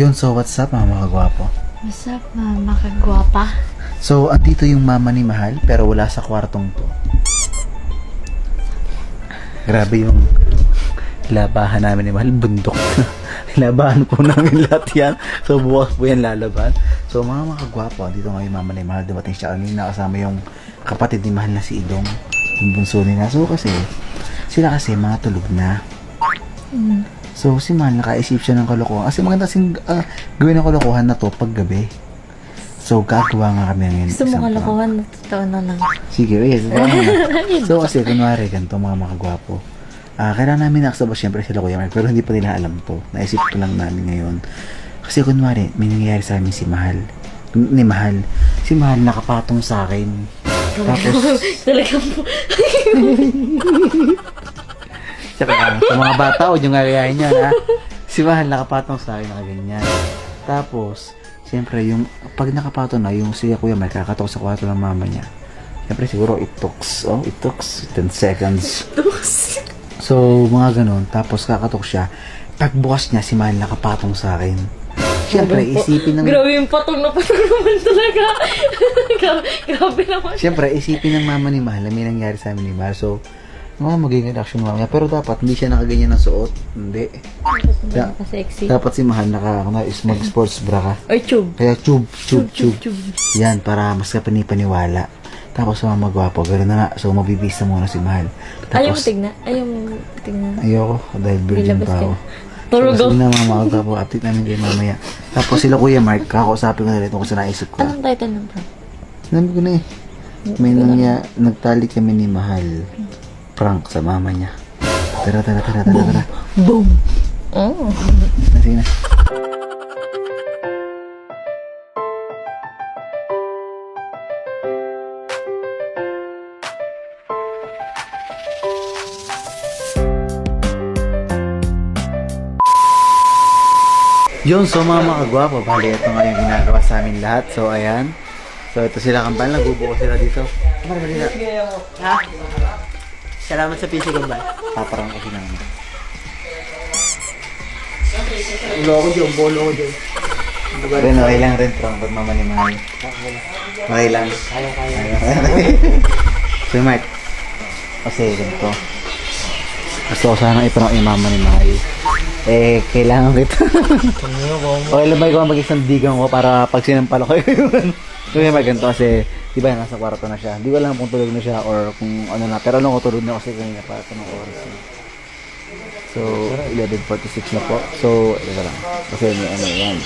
Yun, so what's up mga kagwapo? What's up, mama kagwapa? So, andito yung mama ni Mahal, pero wala sa kwartong to. Grabe yung labahan namin ni Mahal, bundok. Labahan po namin lahat yan. So, bukas po yan lalaban. So, mga kagwapo, dito nga yung mama ni Mahal, dumating siya kanina, kasama yung kapatid ni Mahal na si Idong, yung bunso nila. So, sila kasi mga tulog na. So, si Mahal nakaisip siya ng kalokohan. Kasi maganda kasing gawin ng kalokohan na to pag gabi. So, gagawa nga kami ngayon. Gusto mo kalokohan na totoo na lang. Sige, yes. So, kasi kunwari, ganito mga makagwapo. Kailangan namin nakasabas siyempre sila Kuya Mark, pero hindi pa nila alam to. Naisip ko lang namin ngayon. Kasi kunwari, may nangyayari sa amin si Mahal. Ni Mahal. Si Mahal nakapatong sa akin. Tapos, Talagang po. tsaka sa mga bata, huwag yung ngayayain niya, ha? Si Mahal nakapatong sa akin na ganyan. Tapos, siyempre, yung pag nakapatong na, yung si Kuya Mark kakatok sa kwarto ng mama niya. Siyempre, siguro, it talks 10 seconds. So, mga ganun. Tapos, kakatok siya. Pagbukas niya, si Mahal nakapatong sa akin. Siyempre, isipin ng... Grabe yung patong naman talaga. Grabe naman. Siyempre, isipin ng mama ni Mahal na may nangyari sa amin ni Mahal. So, magiging reaction mamaya. Pero dapat, hindi siya nakaganyan ng suot. Hindi. Sexy. Dapat si Mahal mag-sports bra ka. Ay, tube. Kaya tube. Yan, para mas kapanipaniwala. Tapos mga magwapo, gano'n na nga. So, mabibisa muna si Mahal. Ayaw mo Tapos, tignan. ayoko, dahil virgin Bilabas pa ako. ka. Tulog So, ako. na mga magwapo, update namin kayo mamaya. Tapos sila Kuya Mark, kakausapin ko na rin kung sa naisip ko. Anong title ng prank? Sinabi ko na eh. May nagtali kami ni Mahal. Prank sa mama niya. Tara. Boom! Oh. Sige na. Yun, so mga makagwapo, bali ito nga yung ginagawa sa amin lahat. So, ayan. So, ito sila kampal, nagbubuko sila dito. Marami na. Ha? Salamat sa PC Gambal. Paparang kasi namin. Ulo ko dyan, bolo ko dyan. Ren, okay lang rin, prank pag mama ni Mahal. Okay lang. Kaya. So, Mark, kasi ganito. Gusto ko sana iprank yung mama ni Mahal. Eh, kailangan kita. Okay lang ba ikaw mag-isang digang ko para pag sinampal ko yun. So, yung ganito kasi, di ba nasa kwarto na siya. Di ko alam kung tulog na siya or kung ano na. Pero alam ko tulog na kasi kanina para ito ng oras. So, 11:46 na po. So, ito lang. Kasi may ano, yan.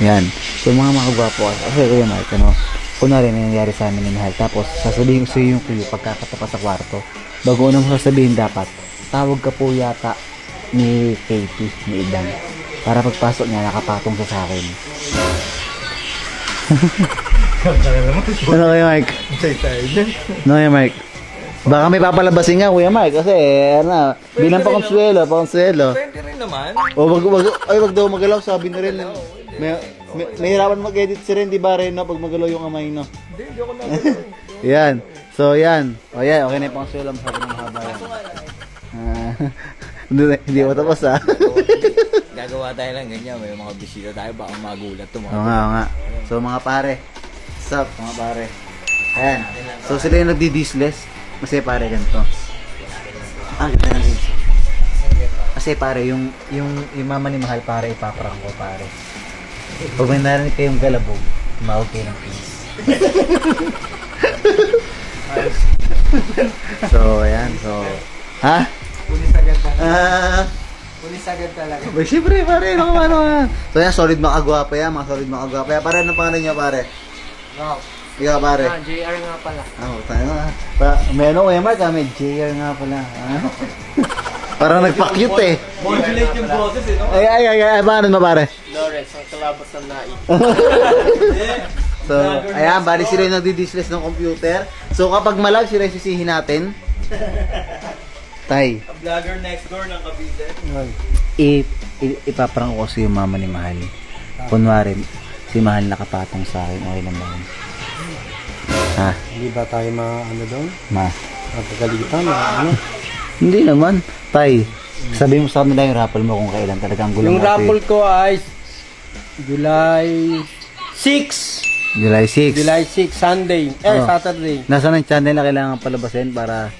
Yan. So, mga makagwapo. Kasi Kuya Mark, ano, kunwari may nangyari sa amin ni Mahal. Tapos, sasabihin ko sa iyo yung kuyo pagkakatapas sa kwarto. Bago unang mo sasabihin dapat, tawag ka po yata ni Katie, ni Idan. Para pagpasok niya, nakapatong siya sa akin. Ano kayo, Mike? Ano kayo, Mike? Baka may papalabasin nga, Kuya Mike. Kasi, ano, bilang pakonsuelo. Pwede rin naman. O, wag daw magalaw, sabi na rin. May hirapan mag-edit si Ren, di ba Ren, no? Pag magalaw yung kamay, no? Hindi ako nagalaw. Yan. So, yan. O, yan. Okay na yung pakonsuelo. Masabi ng mahaba yan. Hindi ko tapos, ha? Gagawa tayo lang ganyan. May mga bisita tayo. Baka magulat to mga. Oo nga. So, mga pare. What's up, mga pare? Ayan. So, sila yung nagdi-diskless. Kasi pare, ganito. Ganda na rin. Kasi pare, yung mama ni Mahal, pare, ipaprank ko, pare. Pag may narinig kayong galabog, tumawag kayo ng please. So, ayan. So, ha? Pulis agad talaga. Pulis agad talaga. Siyempre, pare, ano. So, yan, solid makagwapa yan. Mga solid makagwapa yan. Pare, ano pangalan niya, pare? Wow. Ikaw, pare. JR nga pala. Tayo nga. May ano, Kuya Mark, may JR nga pala. Parang nagpa-cute eh. Modulate yung boses eh, no? Ay, paano mo, pare? Lawrence, ang kalabas ng nai. So, ayan, bali sila yung nagdi-diskless ng computer. So, kapag malag, sila yung sisihin natin. Tay. Ang vlogger next door ng Cavite. Ipaprang ko sa yung mama ni Mahal. Kunwari, si Mahal nakapatong sa akin. Okay lang ba? Ha? Hindi ba tayo ano doon? Ma? Napagalitan? Ano? Hindi naman. Tay, Sabihin mo sa kanila yung raffle mo kung kailan talagang gulang Yung raffle ko ay July 6. July 6. July 6, Sunday. Saturday. Nasaan ang channel na kailangan palabasin para...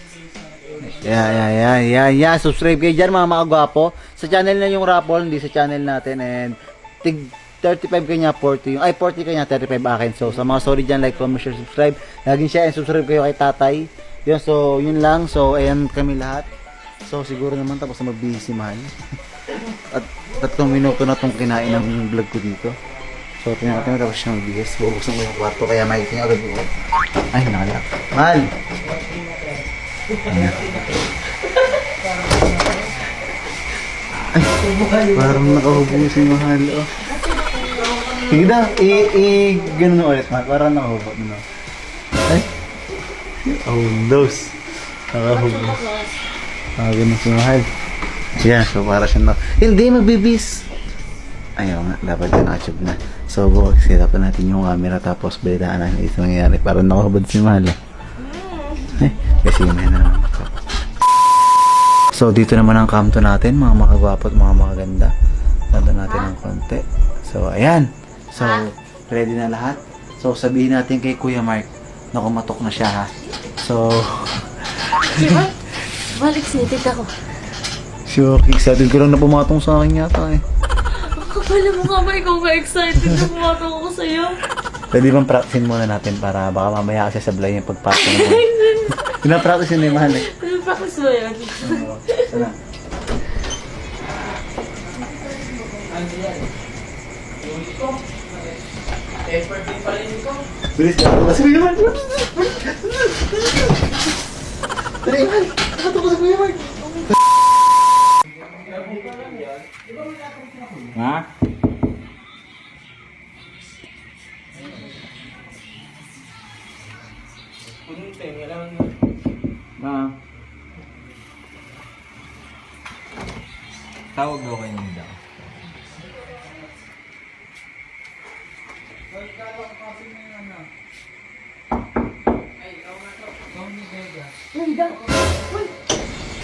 Yeah. Subscribe kayo dyan mga makagwapo. Sa channel na yung raffle, hindi sa channel natin. And tig 35 kanya, 40 yung... Ay, 40 kanya, 35 akin. So, sa mga sorry dyan, like, comment, share, subscribe. Laging share and subscribe kayo kay tatay. Yun, so, yun lang. So, ayan kami lahat. So, siguro naman tapos na magbihis si Mahal. At 3 minuto na itong kinain ng vlog ko dito. So, tingnan natin tapos siya magbihis. Bubuksan ko yung kwarto kaya makikita niya agad bukas. Ay, nakalak. Mahal! Ayan. Ay, parang nakahubo si Mahal. Oh. Sige daw, ganun ulit, Mahal. Parang nakahubo. No? Ay! Oh, those. Nakahubo. Ganun si Mahal. Yan, so para siya na... Hindi, magbibis! Ayaw nga, dapat yan nakatube na. So, set up natin yung camera tapos balitaan natin ito nangyayari. Parang nakahubad si Mahal. Kasi yun na naman. So, dito naman ang kamto natin, mga makagwapo at mga magaganda. Nandun natin ng konti. So, ayan. So, ready na lahat. So, sabihin natin kay Kuya Mark na kumatok na siya, ha? So... Diba? Balik sitit ako. Sure, excited ko lang na pumatong sa akin yata eh. Ang kapal mo nga ba ikaw ka-excited na pumatong ako sa'yo? Pwede bang practicein muna natin para baka mamaya kasi sablay yung pagpasok mo. Pinapractice yun eh, Mahal eh. Ano practice ba yun? Sana. Bilis ka. Kasi Kuya Mark. Dali, Mahal. Nakatok ko sa Kuya Mark. Ha? Tawag daw kayo ng daw.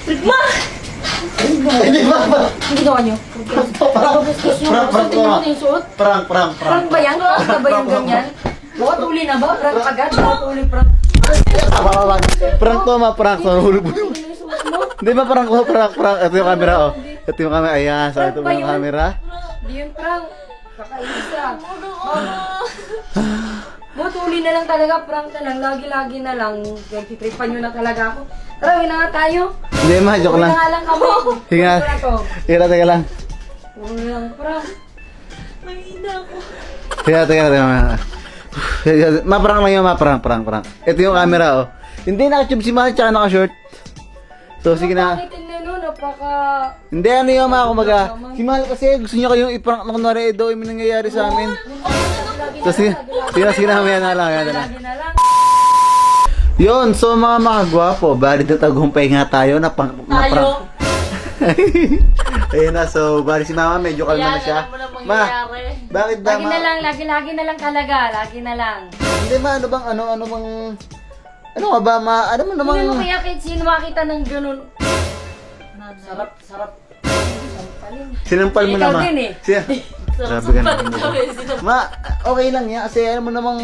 Rigma! Hindi ba? Ang ginawa niyo? Prank. Prank ba yan? Basta ba yan ganyan? Baka tuli na ba? Prank agad? Baka tuli prank. Prank to, prank. So, hulog mo. Hindi ba prank. Ito yung camera, oh. Ito yung camera. Ayan, so ito yung camera. Hindi yun prank. Kakainis ka. Baka tuli na lang talaga. Prank na lang. Lagi-lagi na lang. Kitripan nyo na talaga ako. Tara, uwi na nga tayo. Hindi, Ma, joke Uwi lang. na nga lang kami. Sige nga. Puro na to. Teka lang. Puro na lang prank. Mahina ako. Teka. Prank lang yun, prank. Ito yung camera, oh. Hindi, nakatube si Mahal, tsaka naka-short. So, sige na. Pakitin na nun, napaka... Hindi, ano yung mga kumaga. Si Mahal kasi gusto niya kayong iprank na kunwari, ito yung nangyayari sa amin. So, sige na, mamaya na lang. Lagi na lang. Yun, so mga makagwapo, bali na tagumpay nga tayo na prank. Tayo. Ayun na, so bali si Mama medyo kalma na siya. Alam mo nang Ma, mangyayari. bakit ba Lagi na lang, lagi na lang talaga. Lagi na lang. Hindi ma, ano bang, ano ka ba ma, ano mo namang... Hindi mo kaya kahit sino makita ng ganun. Sarap. Sinampal mo Ikaw naman. din eh. Grabe ka naman. Ma, okay lang yan kasi ano mo naman,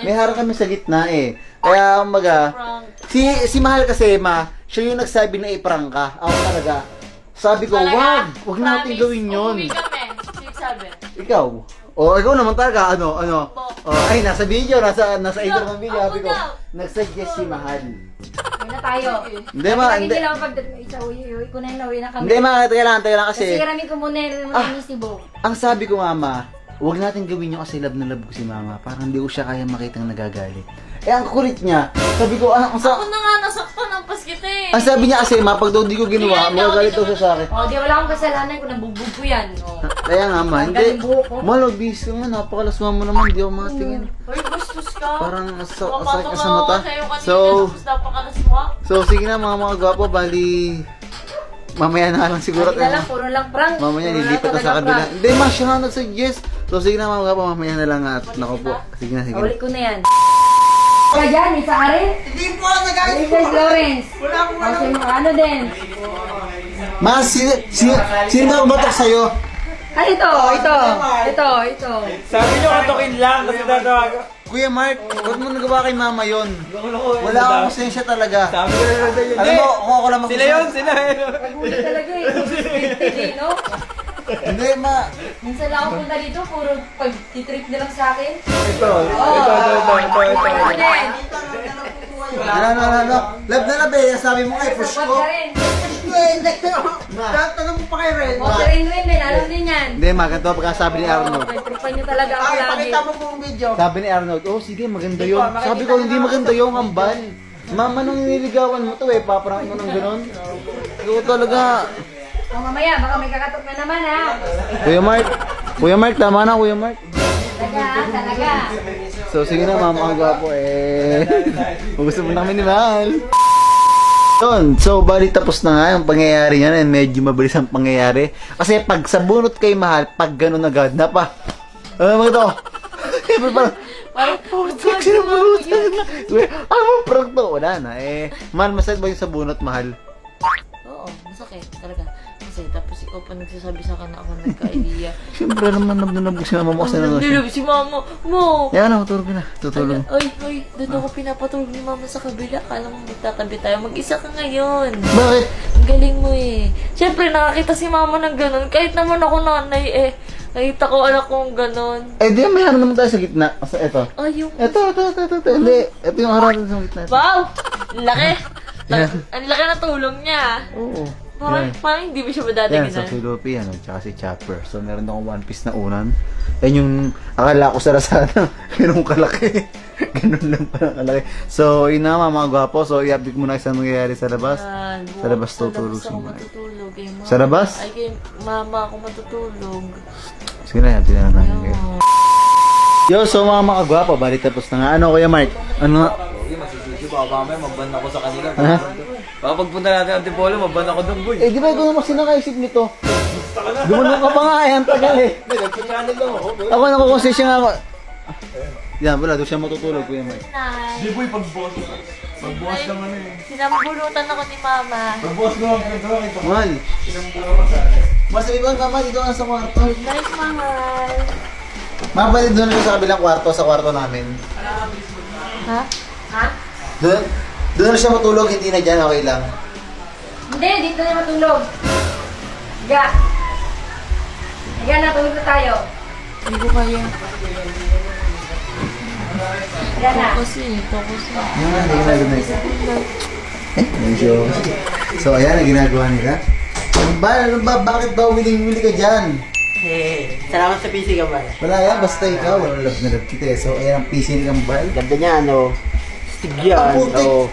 may harang kami sa gitna eh. Kaya umaga, si Mahal kasi ma, siya yung nagsabi na iprank ka. Ako talaga. Sabi ko, wag natin gawin yun. Umuwi kami. Sabi. Ikaw? Ikaw naman talaga, ano? Ay, nasa video, nasa intro ng video, sabi ko, nag-suggest si Mahal. Uwi na tayo. Hindi ma, hindi. Hindi lang uwi ko na yun, uwi na kami. Hindi ma, tayo lang kasi. Kasi kami ko muna yung si Bo. Ang sabi ko nga ma, huwag natin gawin yung kasi love na love ko si Mama. Parang hindi ko siya kaya makitang nagagalit. Eh, ang kulit niya, sabi ko, Ako na nga nasaktan ng paskita eh. ang sabi niya kasi, ma, pag daw di ko ginawa, magagalit daw siya sa akin. Di wala akong kasalanan kung nabugbog ko yan. Kaya nga, ma, hindi. Galing buhok ko. Malo, bis ka nga, napakalaswa mo naman, di ako makatingin. Uy, bastos ka. Parang asakit Papatong ka sa ako mata. sa'yo kanina, tapos napakalas mo. So, sige na, mga gwapo, bali, mamaya na lang siguro. Lagi na lang, puro lang prank. Mamaya, Puro nilipat na lang sa talaga kabila. prank. Hindi, ma, siya nga nag-suggest. So, sige na, mga gwapo, mamaya na lang at naku po. Sige na. Ulit ko na yan. Kaya dyan, isa ka rin? Hindi po ako nag-ayos. Lawrence. Wala akong ano din. Mas, sino ba batok sa'yo? Ay, ito. Sabi nyo katukin lang kasi tatawagan. Kuya Mark, huwag mo nagawa kay mama yon. Wala akong konsensya talaga. Sabi ko na yun. Alam mo, kung ako lang Sila yun, sila yun. Nagulat talaga eh. Scripted, no? Hindi, ma. Minsan lang ako punta dito, puro pag-titrip na lang sa akin. Ito. Ano din? Ano. Love na love eh. Sabi mo nga, push Support ko. ka rin. Tanong mo pa kay Ren. O, si Rin, may alam din yan. Hindi, ma. Ganito ang pagkasabi ni Arnold. Tripan niyo talaga ako Ay, lagi. pakita mo po ang video. Sabi ni Arnold, oh sige, maganda yun. Sabi ko, hindi maganda yung hambal. Mama, nung nililigawan mo to eh, paparang mo ng ganun. Ikaw talaga. O, mamaya, baka may kakatok na naman ha. Kuya Mark, tama na Kuya Mark. Talaga. So sige na mama, ang gwapo eh. Gusto mo na kami ni Mahal. Yun, so bali tapos na nga yung pangyayari niyan and medyo mabilis ang pangyayari. Kasi pag sa bunot kay Mahal, pag ganun agad na pa. Ano mo ito? Parang Putik, sinabunutan na. Ano mo prank to? Wala na eh. Mahal, masakit ba yung sa bunot, Mahal? Oo, masakit talaga. Kasi tapos ikaw pa nagsasabi sa akin na ako nagka-idea. Siyempre naman nabnabog si mama mo kasi na. Nilab si mama mo. Yan na, tutulog na. Tutulog. Ay, doon ako pinapatulog ni mama sa kabila. Kala mo magtatabi tayo. Mag-isa ka ngayon. Bakit? Ang galing mo eh. Siyempre, nakakita si mama ng ganun. Kahit naman ako nanay eh. Nakita ko anak kong ganun. Eh di, may harap naman tayo sa gitna. Sa ito. Ay, yung... Ito. Hindi. Ito yung harap sa gitna. Wow! Ang laki! Yan. Ang laki na tulong niya. Oo. Parang hindi mo siya madati Yan, sa ganun. Philippine, ano, tsaka si Chopper. So, meron akong One Piece na unan. Yan yung, akala ko sa Lazada, ganun kalaki. Ganun lang pala kalaki. So, yun na mga gwapo. So, i-update muna sa nangyayari sa labas. Sa labas tutulog si ako Mike. matutulog. Eh, mama. Sa labas? Ay, kay mama ako matutulog. Sige na, i-update na natin. Ayun. Yo, so mga gwapo, balik tapos na nga. Ano, Kuya Mark? Ano nga? Okay, masisisi. Baka mamaya maban ako sa kanila. Ha? Baka pagpunta natin ang Antipolo, maban ako doon, boy. Eh, di ba ikaw naman sinakaisip nito? Gumanong ka pa nga eh, ang tagal eh. Nagpa-channel lang ako, boy. Ako nakukonsensya nga ako. Yan, wala, doon siya matutulog, Kuya Mark. Nay. Di, boy, pagbukas. Pagbukas ng ano eh. Sinambulutan ako ni mama. Pagbukas ko ang pinto, ito. Mahal. Mas ibang kama dito ka sa kwarto. Nice, mahal. Mabalik doon ako sa kabilang kwarto, sa kwarto namin. Ha? Ha? Doon na siya matulog, hindi na dyan, okay lang. Hindi, dito na matulog. Higa. Higa na, tulog na tayo. Hindi ko kaya. Higa na. Ito kasi. Yan, hindi ka na medyo. So, ayan, ang ginagawa nila. Ano ba? Bakit ba willing-willing ka dyan? Salamat sa PC ka ba? Wala yan, basta ikaw. Wala love na love kita eh. So, ayan ang PC ni Kambal. Ganda niya, ano? Stig yan. Ang putik. Oh.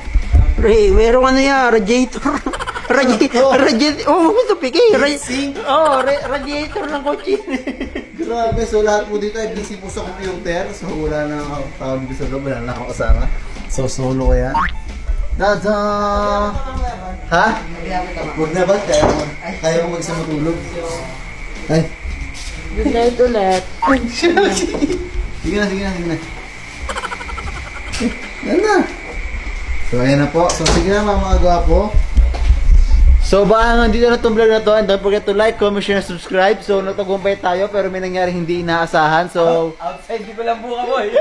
Merong ano yan, radiator. Radiator. Oh, ito piki. Radiator ng kotse. Grabe, so lahat po dito ay busy po sa computer. So, wala na ako tawag dito sa loob. Wala na ako kasama. So, solo ko yan. Dada! Ha? Huwag na ba? Kaya mo mag-isa matulog. Ay. Good night ulit. Sige na. Yan na. So, ayan na po. So, sige na mga gwapo. So, baka hanggang dito na itong vlog na to. And don't forget to like, comment, share, and subscribe. So, natagumpay tayo pero may nangyari hindi inaasahan. So, Outside, di ko lang buka, boy.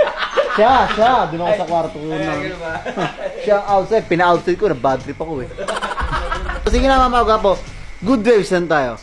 siya. Doon ako sa kwarto ko na. Siya ang outside. Pina-outside ko. Na-bad trip ako eh. So, sige na mga gwapo. Good vibes lang tayo.